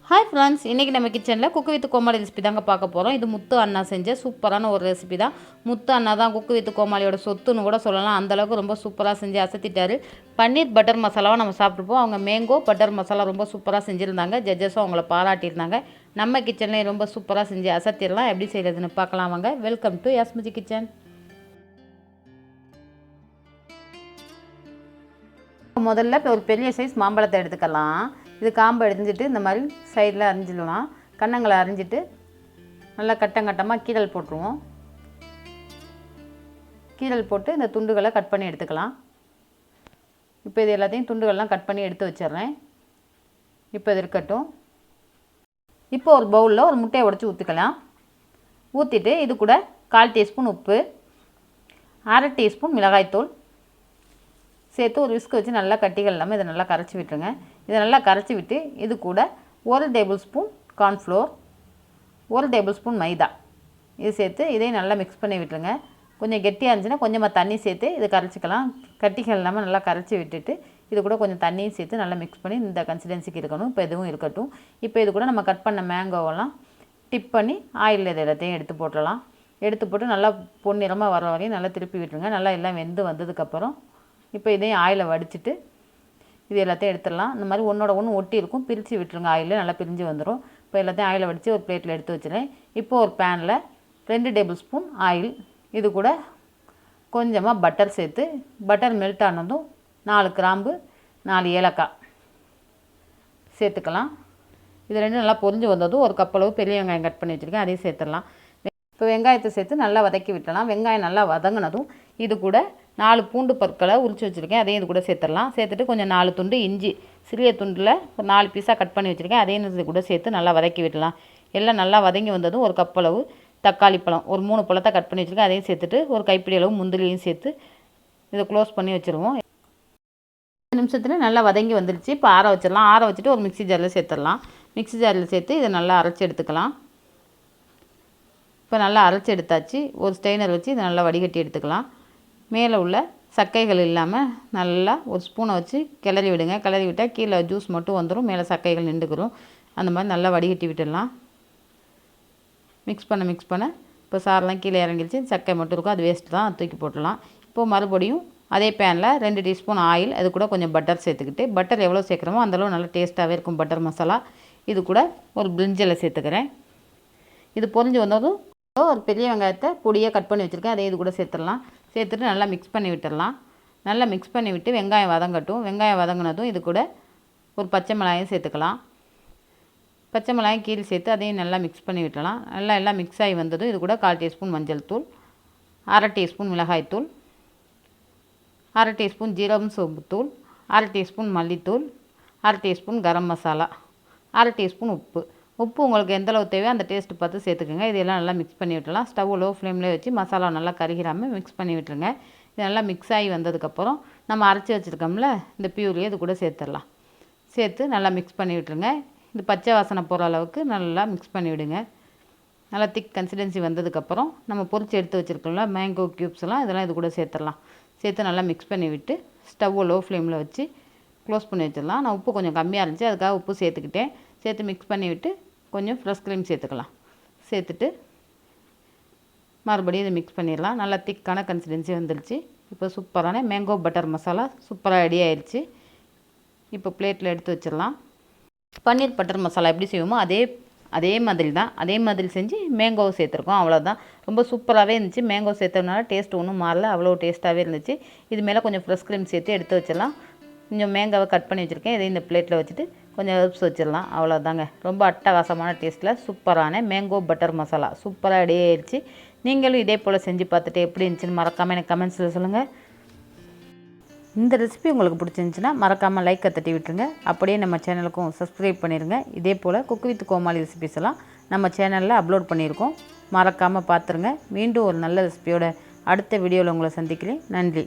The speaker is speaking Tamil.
ஹாய் ஃப்ரெண்ட்ஸ், இன்றைக்கி நம்ம கிச்சனில் குக்கு வித் கோமாளி ரெசிபி தாங்க பார்க்க போகிறோம். இது முத்து அண்ணா செஞ்ச சூப்பரான ஒரு ரெசிபி தான். முத்து அண்ணா தான் குக்கு வித் கோமாளியோட சொத்துன்னு கூட சொல்லலாம். அந்தளவுக்கு ரொம்ப சூப்பராக செஞ்சு அசத்திட்டார். பன்னீர் பட்டர் மசாலாவை நம்ம சாப்பிட்ருப்போம். அவங்க மேங்கோ பட்டர் மசாலா ரொம்ப சூப்பராக செஞ்சுருந்தாங்க. ஜட்ஜஸும் அவங்கள பாராட்டியிருந்தாங்க. நம்ம கிச்சன்லேயும் ரொம்ப சூப்பராக செஞ்சு அசத்திடலாம். எப்படி செய்கிறதுன்னு பார்க்கலாம் வாங்க. வெல்கம் டு யாஸ்மிஜி கிச்சன். முதல்ல ஒரு பெரிய சைஸ் மாம்பழத்தை எடுத்துக்கலாம். இது காம்பை அரிஞ்சிட்டு இந்த மாதிரி சைடில் அரிஞ்சிடலாம். கன்னங்களை அரிஞ்சிட்டு நல்லா கட்டமாக கீரல் போட்டுருவோம். கீரல் போட்டு இந்த துண்டுகளை கட் பண்ணி எடுத்துக்கலாம். இப்போ இது எல்லாத்தையும் துண்டுகள்லாம் கட் பண்ணி எடுத்து வச்சிட்றேன். இப்போ இது இருக்கட்டும். இப்போ ஒரு பவுலில் ஒரு முட்டையை உடச்சி ஊற்றிக்கலாம். ஊற்றிட்டு இது கூட 1/4 டீஸ்பூன் உப்பு, 1/2 டீஸ்பூன் மிளகாய்த்தூள் சேர்த்து ஒரு விஸ்க் வச்சு நல்லா கட்டிகள் இல்லாமல் இதை நல்லா கரைச்சி விட்டுருங்க. இதை நல்லா கரைச்சி விட்டு இது கூட 1 tablespoon cornflour, 1 tablespoon மைதா இது சேர்த்து இதையும் நல்லா மிக்ஸ் பண்ணி விட்டுருங்க. கொஞ்சம் கெட்டியாக இருந்துச்சுன்னா கொஞ்சமாக தண்ணி சேர்த்து இதை கரைச்சிக்கலாம். கட்டிகள் இல்லாமல் நல்லா கரைச்சி விட்டுட்டு இது கூட கொஞ்சம் தண்ணியும் சேர்த்து நல்லா மிக்ஸ் பண்ணி இந்த கன்சிஸ்டன்சிக்கு இருக்கணும். இப்போ இதுவும் இருக்கட்டும். இப்போ இது கூட நம்ம கட் பண்ண மேங்கோவெல்லாம் டிப் பண்ணி ஆயிலில் இது எல்லாத்தையும் எடுத்து போட்டுடலாம். எடுத்து போட்டு நல்லா பொன்னிறமாக வர வரையும் நல்லா திருப்பி விட்டுருங்க. நல்லா எல்லாம் வெந்து வந்ததுக்கப்புறம் இப்போ இதையும் ஆயிலை வடிச்சிட்டு இது எல்லாத்தையும் எடுத்துடலாம். இந்த மாதிரி ஒன்றோட ஒன்று ஒட்டி இருக்கும், பிரித்து விட்டுருங்க. ஆயிலில் நல்லா பிரிஞ்சு வந்துடும். இப்போ எல்லாத்தையும் ஆயிலை வடித்து ஒரு பிளேட்டில் எடுத்து வச்சுருக்கேன். இப்போது ஒரு பேனில் 2 டேபிள் ஸ்பூன் ஆயில், இது கூட கொஞ்சமாக பட்டர் சேர்த்து பட்டர் மெல்ட் ஆனதும் 4 கிராம்பு 4 ஏலக்காய் சேர்த்துக்கலாம். இது ரெண்டும் நல்லா பொரிஞ்சு வந்ததும் ஒரு கப்பளவு பெரிய வெங்காயம் கட் பண்ணி வச்சுருக்கேன், அதையும் சேர்த்துடலாம். இப்போ வெங்காயத்தை சேர்த்து நல்லா வதக்கி விட்டலாம். வெங்காயம் நல்லா வதங்கினதும் இது கூட 4 பூண்டு பற்களை உரித்து வச்சுருக்கேன், அதையும் இது கூட சேர்த்துடலாம். சேர்த்துட்டு கொஞ்சம் 4 துண்டு இஞ்சி சிறிய துண்டில் ஒரு 4 பீஸாக கட் பண்ணி வச்சுருக்கேன், அதையும் இது கூட சேர்த்து நல்லா வதக்கி விடலாம். எல்லாம் நல்லா வதங்கி வந்ததும் ஒரு கப்பளவு தக்காளி பழம், ஒரு 3 பழத்தை கட் பண்ணி வச்சுருக்கேன், அதையும் சேர்த்துட்டு ஒரு கைப்பிடி அளவு முந்திரியும் சேர்த்து இதை க்ளோஸ் பண்ணி வச்சுருவோம். 2 நிமிஷத்தில் நல்லா வதங்கி வந்துருச்சு. இப்போ ஆற வச்சிடலாம். ஆற வச்சுட்டு ஒரு மிக்ஸி ஜாரில் சேர்த்துடலாம். மிக்ஸி ஜாரில் சேர்த்து இதை நல்லா அரைச்சி எடுத்துக்கலாம். இப்போ நல்லா அரைச்சி எடுத்தாச்சு. ஒரு ஸ்ட்ரெயினர் வச்சு இதை நல்லா வடிகட்டி எடுத்துக்கலாம். மேலே உள்ள சக்கைகள் இல்லாமல் நல்லா ஒரு ஸ்பூனை வச்சு கிளறி விடுங்க. கிளறி விட்டால் கீழே ஜூஸ் மட்டும் வந்துடும், மேலே சக்கைகள் நின்றுக்கிறோம். அந்த மாதிரி நல்லா வடிகட்டி விட்டுடலாம். மிக்ஸ் பண்ண இப்போ சாரெலாம் கீழே இறங்கிடுச்சு. சக்கை மட்டும் இருக்கும், அது வேஸ்ட்டு தான், தூக்கி போட்டுடலாம். இப்போது மறுபடியும் அதே பேனில் 2 டீஸ்பூன் ஆயில், அது கூட கொஞ்சம் பட்டர் சேர்த்துக்கிட்டு, பட்டர் எவ்வளோ சேர்க்குறோமோ அந்தளவு நல்லா டேஸ்ட்டாகவே இருக்கும் பட்டர் மசாலா. இது கூட ஒரு பிரிஞ்சில் சேர்த்துக்கிறேன். இது பொரிஞ்சு வந்ததும் ஒரு பெரிய வெங்காயத்தை பொடியாக கட் பண்ணி வச்சுருக்கேன், அதை இது கூட சேர்த்துடலாம். சேர்த்துட்டு நல்லா மிக்ஸ் பண்ணி விட்டுடலாம். நல்லா மிக்ஸ் பண்ணி விட்டு வெங்காயம் வதங்கட்டும். வெங்காயம் வதங்கினதும் இது கூட ஒரு பச்சை மிளகாயும் சேர்த்துக்கலாம். பச்சை மிளகாயும் கீழே சேர்த்து அதையும் நல்லா மிக்ஸ் பண்ணி விட்டுடலாம். எல்லாம் மிக்ஸ் ஆகி வந்ததும் இது கூட 1/4 டீஸ்பூன் மஞ்சள் தூள், 1/2 டீஸ்பூன் மிளகாய்த்தூள், 1/2 டீஸ்பூன் ஜீரகம் சோம்புத்தூள், 1/2 டீஸ்பூன் மல்லித்தூள், 1/2 டீஸ்பூன் கரம் மசாலா, 1/2 டீஸ்பூன் உப்பு. உப்பு உங்களுக்கு எந்தளவு தேவையோ அந்த டேஸ்ட்டு பார்த்து சேர்த்துக்கோங்க. இதெல்லாம் நல்லா மிக்ஸ் பண்ணி விட்டுடலாம். ஸ்டவ் லோ ஃப்ளேம்லேயே வச்சு மசாலா நல்லா கருகிராமல் மிக்ஸ் பண்ணி விட்டுருங்க. இது நல்லா மிக்ஸ் ஆகி வந்ததுக்கப்புறம் நம்ம அரைச்சி வச்சுருக்கோம்ல இந்த பியூரியை இது கூட சேர்த்துடலாம். சேர்த்து நல்லா மிக்ஸ் பண்ணி விட்டுருங்க. இது பச்சை வாசனை போகிற அளவுக்கு நல்லா மிக்ஸ் பண்ணி விடுங்க. நல்லா திக் கன்சிஸ்டன்சி வந்ததுக்கப்புறம் நம்ம பொரிச்சு எடுத்து வச்சுருக்கோம்ல மேங்கோ க்யூப்ஸ் எல்லாம் இதெல்லாம் இது கூட சேர்த்துடலாம். சேர்த்து நல்லா மிக்ஸ் பண்ணி விட்டு ஸ்டவ் லோ ஃப்ளேமில் வச்சு க்ளோஸ் பண்ணி வச்சிடலாம். நான் உப்பு கொஞ்சம் கம்மியாக இருந்துச்சு, அதுக்காக உப்பு சேர்த்துக்கிட்டேன். சேர்த்து மிக்ஸ் பண்ணி விட்டு கொஞ்சம் ஃப்ரெஷ் க்ரீம் சேர்த்துக்கலாம். சேர்த்துட்டு மறுபடியும் இதை மிக்ஸ் பண்ணிடலாம். நல்லா திக்கான கன்சிஸ்டன்சி வந்துடுச்சு. இப்போ சூப்பரான மேங்கோ பட்டர் மசாலா சூப்பராக ரெடி ஆயிடுச்சு. இப்போ பிளேட்டில் எடுத்து வச்சிடலாம். பன்னீர் பட்டர் மசாலா எப்படி செய்வோமோ அதே மாதிரி தான், அதே மாதிரி செஞ்சு மேங்கோவை சேர்த்துருக்கோம், அவ்வளோதான். ரொம்ப சூப்பராகவே இருந்துச்சு. மேங்கோ சேர்த்ததுனால டேஸ்ட் ஒன்றும் மாறல, அவ்வளோ டேஸ்ட்டாகவே இருந்துச்சு. இது மேலே கொஞ்சம் ஃப்ரெஷ் க்ரீம் சேர்த்து எடுத்து வச்சிடலாம். கொஞ்சம் மேங்காவை கட் பண்ணி வச்சுருக்கேன், இதை இந்த பிளேட்டில் வச்சுட்டு கொஞ்சம் ஹெர்ப்ஸ் வச்சிடலாம், அவ்வளோதாங்க. ரொம்ப அட்டகாசமான டேஸ்ட்டில் சூப்பரான மேங்கோ பட்டர் மசாலா சூப்பராக ரெடி ஆயிடுச்சு. நீங்களும் இதே போல் செஞ்சு பார்த்துட்டு எப்படி இருந்துச்சுன்னு மறக்காமல் எனக்கு கமெண்ட்ஸில் சொல்லுங்கள். இந்த ரெசிபி உங்களுக்கு பிடிச்சிருந்துச்சின்னா மறக்காமல் லைக்கை தட்டி விட்டுருங்க. அப்படியே நம்ம சேனலுக்கும் சப்ஸ்கிரைப் பண்ணிடுங்க. இதே போல் குக்கு வித் கோமாளி ரெசிபிஸ் எல்லாம் நம்ம சேனலில் அப்லோட் பண்ணியிருக்கோம், மறக்காமல் பார்த்துருங்க. மீண்டும் ஒரு நல்ல ரெசிபியோட அடுத்த வீடியோவில் உங்களை சந்திக்கிறேன். நன்றி.